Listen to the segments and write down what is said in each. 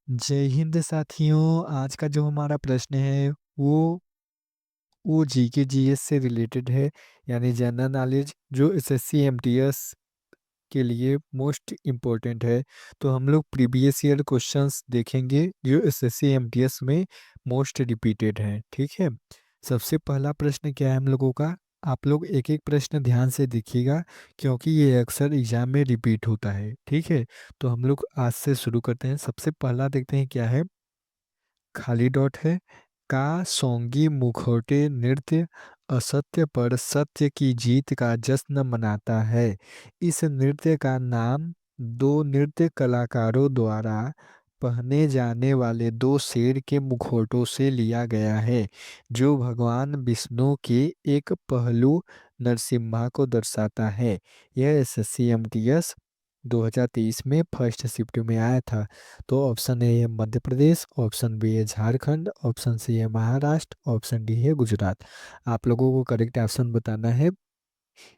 जय हिंद साथियों। आज का जो हमारा प्रश्न है वो जीके जीएस से रिलेटेड है, यानी जनरल नॉलेज जो एसएससी एमटीएस के लिए मोस्ट इम्पोर्टेंट है। तो हम लोग प्रीवियस ईयर क्वेश्चंस देखेंगे जो एसएससी एमटीएस में मोस्ट रिपीटेड हैं। ठीक है, सबसे पहला प्रश्न क्या है हम लोगों का। आप लोग एक एक प्रश्न ध्यान से देखिएगा क्योंकि ये अक्सर एग्जाम में रिपीट होता है। ठीक है, तो हम लोग आज से शुरू करते हैं। सबसे पहला देखते हैं क्या है। खाली डॉट है। का सोंगी मुखौटे नृत्य असत्य पर सत्य की जीत का जश्न मनाता है। इस नृत्य का नाम दो नृत्य कलाकारों द्वारा पहने जाने वाले दो शेर के मुखौटों से लिया गया है, जो भगवान विष्णु के एक पहलू नरसिम्हा को दर्शाता है। यह एसएससी एमटीएस 2023 में फर्स्ट शिफ्ट में आया था। तो ऑप्शन ए है मध्य प्रदेश, ऑप्शन बी है झारखंड, ऑप्शन सी है महाराष्ट्र, ऑप्शन डी है गुजरात। आप लोगों को करेक्ट ऑप्शन बताना है।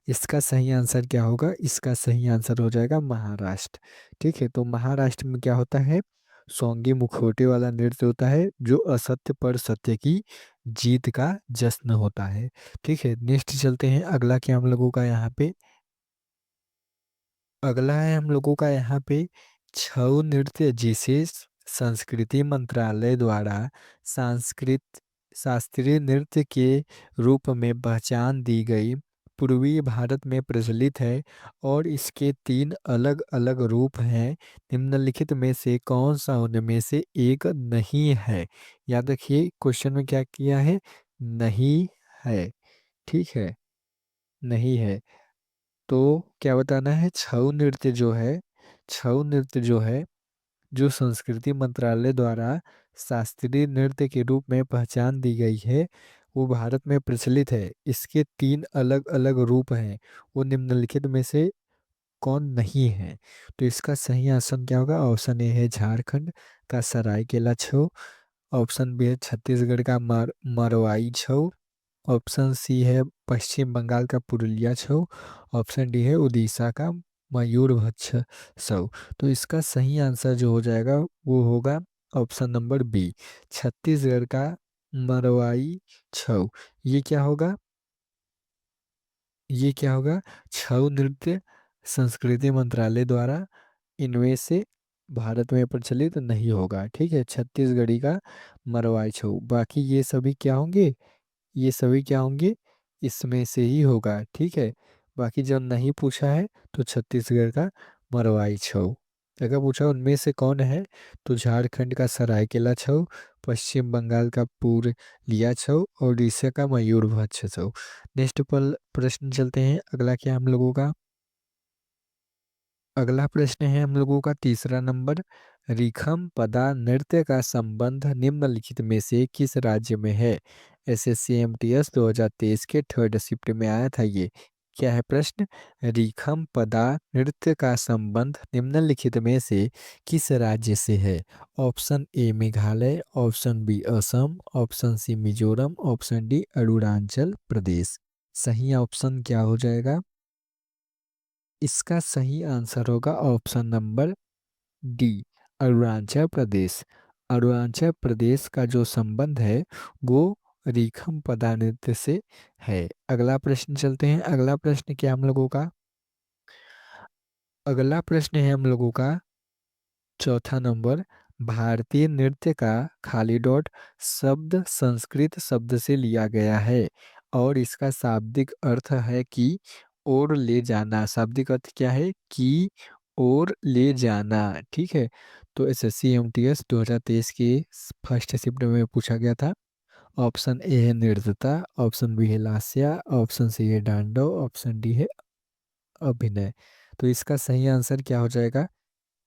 इसका सही आंसर क्या होगा। इसका सही आंसर हो जाएगा महाराष्ट्र। ठीक है, तो महाराष्ट्र में क्या होता है, सोंगी मुखौटे वाला नृत्य होता है जो असत्य पर सत्य की जीत का जश्न होता है। ठीक है, नेक्स्ट चलते हैं। अगला क्या हम लोगों का यहाँ पे, अगला है हम लोगों का यहाँ पे छऊ नृत्य, जिसे संस्कृति मंत्रालय द्वारा सांस्कृत शास्त्रीय नृत्य के रूप में पहचान दी गई, पूर्वी भारत में प्रचलित है और इसके तीन अलग अलग रूप हैं। निम्नलिखित में से कौन सा उनमें से एक नहीं है। याद रखिए क्वेश्चन में क्या किया है, नहीं है। ठीक है, नहीं है। तो क्या बताना है, छऊ नृत्य जो है, छऊ नृत्य जो है, जो संस्कृति मंत्रालय द्वारा शास्त्रीय नृत्य के रूप में पहचान दी गई है, वो भारत में प्रचलित है। इसके तीन अलग अलग रूप हैं, वो निम्नलिखित में से कौन नहीं है। तो इसका सही आंसर क्या होगा। ऑप्शन ए है झारखंड का सरायकेला छऊ, ऑप्शन बी है छत्तीसगढ़ का मरवाई छऊ, ऑप्शन सी है पश्चिम बंगाल का पुरुलिया छऊ, ऑप्शन डी है उड़ीसा का मयूरभंज छऊ। तो इसका सही आंसर जो हो जाएगा वो होगा ऑप्शन नंबर बी, छत्तीसगढ़ का मरवाई छऊ। ये क्या होगा, ये क्या होगा, छऊ नृत्य संस्कृति मंत्रालय द्वारा इनमें से भारत में प्रचलित नहीं होगा। ठीक है, छत्तीसगढ़ी का मरवाई छऊ। बाकी ये सभी क्या होंगे, ये सभी क्या होंगे, इसमें से ही होगा। ठीक है, बाकी जब नहीं पूछा है तो छत्तीसगढ़ का मरवाई छऊ। अगर पूछा उनमें से कौन है, तो झारखंड का सरायकेला छऊ, पश्चिम बंगाल का पुरलिया छऊ और उड़ीसा का मयूरभंज छऊ। नेक्स्ट पर प्रश्न चलते हैं। अगला क्या हम लोगों का, अगला प्रश्न है हम लोगों का तीसरा नंबर। रिखम पदा नृत्य का संबंध निम्नलिखित में से किस राज्य में है। एसएससी एमटीएस 2023 के थर्ड शिफ्ट में आया था ये। क्या है प्रश्न, रिखम पदा नृत्य का संबंध निम्नलिखित में से किस राज्य से है। Option A Meghalaya, option B Assam, option C Mizoram, option D Arunachal Pradesh. सही ऑप्शन क्या हो जाएगा। इसका सही आंसर होगा option number D, Arunachal Pradesh. Arunachal Pradesh का जो संबंध है वो रीखम पदा नृत्य से है। अगला प्रश्न चलते हैं। अगला प्रश्न क्या हम लोगों का, अगला प्रश्न है हम लोगों का चौथा नंबर। भारतीय नृत्य का खाली डॉट शब्द संस्कृत शब्द से लिया गया है और इसका शाब्दिक अर्थ है कि और ले जाना। शाब्दिक अर्थ क्या है, कि और ले जाना। ठीक है, तो एसएससी एमटीएस 2023 के फर्स्ट शिफ्ट में पूछा गया था। ऑप्शन ए है नृत्यता, ऑप्शन बी है लास्या, ऑप्शन सी है डांडो, ऑप्शन डी है अभिनय। तो इसका सही आंसर क्या हो जाएगा।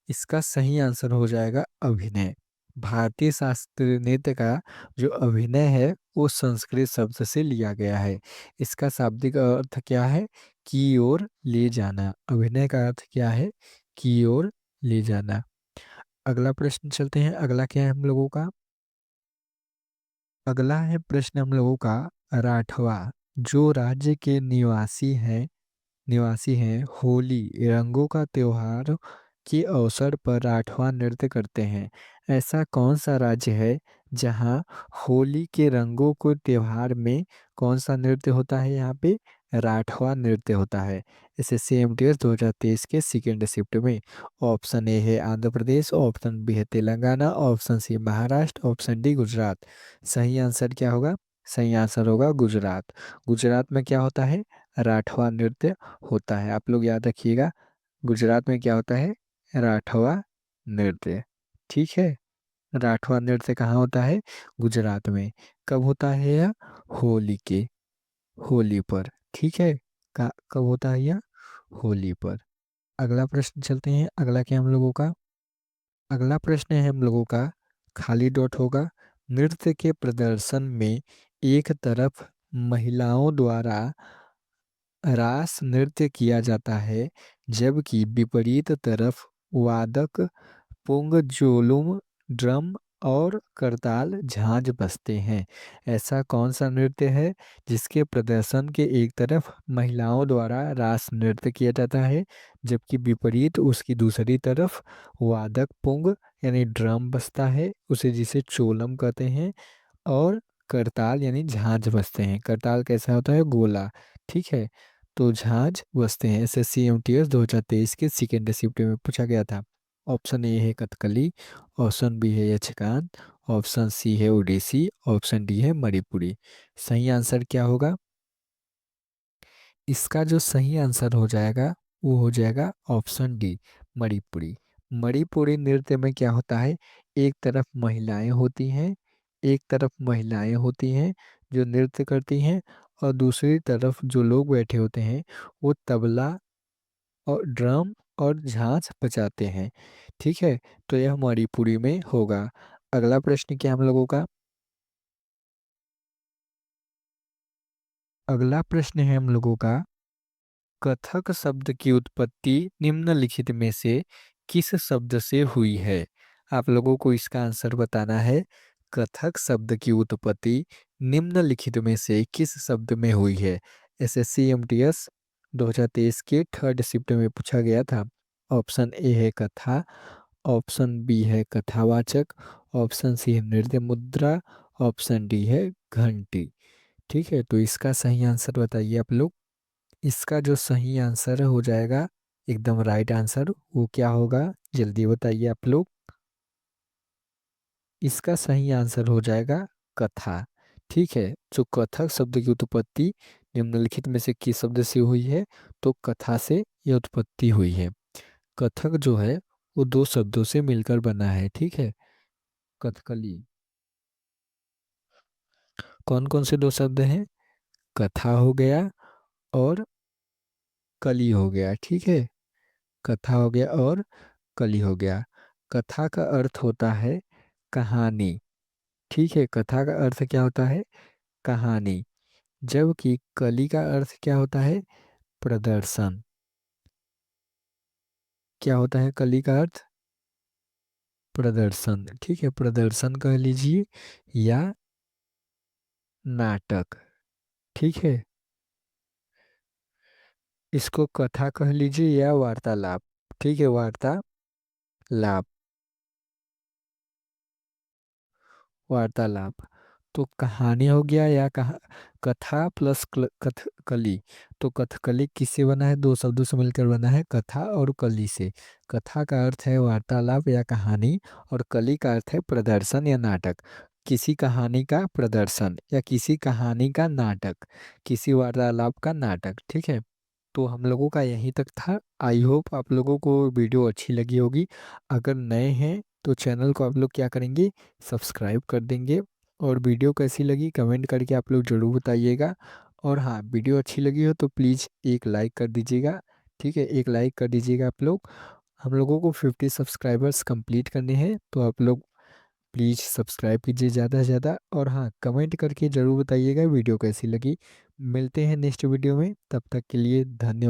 इसका सही आंसर हो जाएगा अभिनय। भारतीय शास्त्रीय नृत्य का जो अभिनय है वो संस्कृत शब्द से लिया गया है। इसका शाब्दिक अर्थ क्या है, की ओर ले जाना। अभिनय का अर्थ क्या है, की ओर ले जाना। अगला प्रश्न चलते हैं। अगला क्या है हम लोगों का, अगला है प्रश्न हम लोगों का राठवा। जो राज्य के निवासी हैं होली रंगों का त्योहार के अवसर पर राठवा नृत्य करते हैं। ऐसा कौन सा राज्य है जहाँ होली के रंगों को त्योहार में कौन सा नृत्य होता है? यहाँ पे राठवा नृत्य होता है। एसएससी एमटीएस 2023 के सेकेंड शिफ्ट में। ऑप्शन ए है आंध्र प्रदेश, ऑप्शन बी है Telangana, option C Maharashtra, option D Gujarat. सही आंसर क्या होगा? सही आंसर होगा गुजरात। गुजरात में क्या होता है? राठवा नृत्य होता है। आप लोग याद रखिएगा, गुजरात में क्या होता है? राठवा नृत्य। ठीक है। राठवा नृत्य कहाँ होता है? गुजरात में। कब होता है यह? होली के, होली पर। ठीक है। कब होता है यह? होली पर। अगला प्रश्न चलते हैं। अगला क्या हम लोगों का? अगला प्रश्न है हम लोगों का, खाली डॉट होगा। नृत्य के प्रदर्शन में एक तरफ महिलाओं द्वारा रास नृत्य किया जाता है, जबकि विपरीत तरफ वादक पुंगजोलुम, ड्रम और करताल झांझ बजते हैं। ऐसा कौन सा नृत्य है जिसके प्रदर्शन के एक तरफ महिलाओं द्वारा रास नृत्य किया जाता है, जबकि विपरीत उसकी दूसरी तरफ वादक पुंग यानी ड्रम बजता है, उसे जिसे चोलम कहते हैं, और करताल यानी झांझ बजते हैं। करताल कैसा होता है? गोला। ठीक है। तो झांझ बजते हैं। एसएससी एमटीएस 2023 के सेकेंड शिफ्ट में पूछा गया था। ऑप्शन ए है कथकली, ऑप्शन बी है यक्षगान, ऑप्शन सी है ओडिसी, ऑप्शन डी है मणिपुरी। सही आंसर क्या होगा? इसका जो सही आंसर हो जाएगा वो हो जाएगा ऑप्शन डी, मणिपुरी। मणिपुरी नृत्य में क्या होता है? एक तरफ महिलाएं होती हैं, एक तरफ महिलाएं होती हैं जो नृत्य करती हैं, और दूसरी तरफ जो लोग बैठे होते हैं वो तबला और ड्रम और झांझ बजाते हैं। ठीक है। तो यह मणिपुरी में होगा। अगला प्रश्न क्या हम लोगों का? अगला प्रश्न है हम लोगों का, कथक शब्द की उत्पत्ति निम्नलिखित में से किस शब्द से हुई है? आप लोगों को इसका आंसर बताना है। कथक शब्द की उत्पत्ति निम्नलिखित में से किस शब्द में हुई है? एसएससी एमटीएस 2023 के थर्ड शिफ्ट में पूछा गया था। ऑप्शन ए है कथा, ऑप्शन बी है कथावाचक, ऑप्शन सी है नृत्य मुद्रा, ऑप्शन डी है घंटी। ठीक है। तो इसका सही आंसर बताइए आप लोग। इसका जो सही आंसर हो जाएगा, एकदम राइट आंसर, वो क्या होगा? जल्दी बताइए आप लोग। इसका सही आंसर हो जाएगा कथा। ठीक है। जो कथक शब्द की उत्पत्ति निम्नलिखित में से किस शब्द से हुई है? तो कथा से यह उत्पत्ति हुई है। कथक जो है वो दो शब्दों से मिलकर बना है। ठीक है। कथकली। कौन कौन से दो शब्द हैं? कथा हो गया और कली हो गया। ठीक है। कथा हो गया और कली हो गया। कथा का अर्थ होता है कहानी। ठीक है। कथा का अर्थ क्या होता है? कहानी। जबकि कली का अर्थ क्या होता है? प्रदर्शन। क्या होता है कली का अर्थ? प्रदर्शन। ठीक है। प्रदर्शन कह लीजिए या नाटक। ठीक है। इसको कथा कह लीजिए या वार्तालाप। ठीक है। वार्तालाप। वार्तालाप। तो कहानी हो गया या कथा प्लस कथकली। तो कथकली किससे बना है? दो शब्दों से मिलकर बना है, कथा और कली से। कथा का अर्थ है वार्तालाप या कहानी, और कली का अर्थ है प्रदर्शन या नाटक। किसी कहानी का प्रदर्शन या किसी कहानी का नाटक, किसी वार्तालाप का नाटक। ठीक है। तो हम लोगों का यहीं तक था। आई होप आप लोगों को वीडियो अच्छी लगी होगी। अगर नए हैं तो चैनल को आप लोग क्या करेंगे? सब्सक्राइब कर देंगे। और वीडियो कैसी लगी कमेंट करके आप लोग ज़रूर बताइएगा। और हाँ, वीडियो अच्छी लगी हो तो प्लीज़ एक लाइक कर दीजिएगा। ठीक है। एक लाइक कर दीजिएगा आप लोग। हम लोगों को 50 सब्सक्राइबर्स कंप्लीट करने हैं, तो आप लोग प्लीज़ सब्सक्राइब कीजिए ज़्यादा से ज़्यादा। और हाँ, कमेंट करके ज़रूर बताइएगा वीडियो कैसी लगी। मिलते हैं नेक्स्ट वीडियो में, तब तक के लिए धन्यवाद।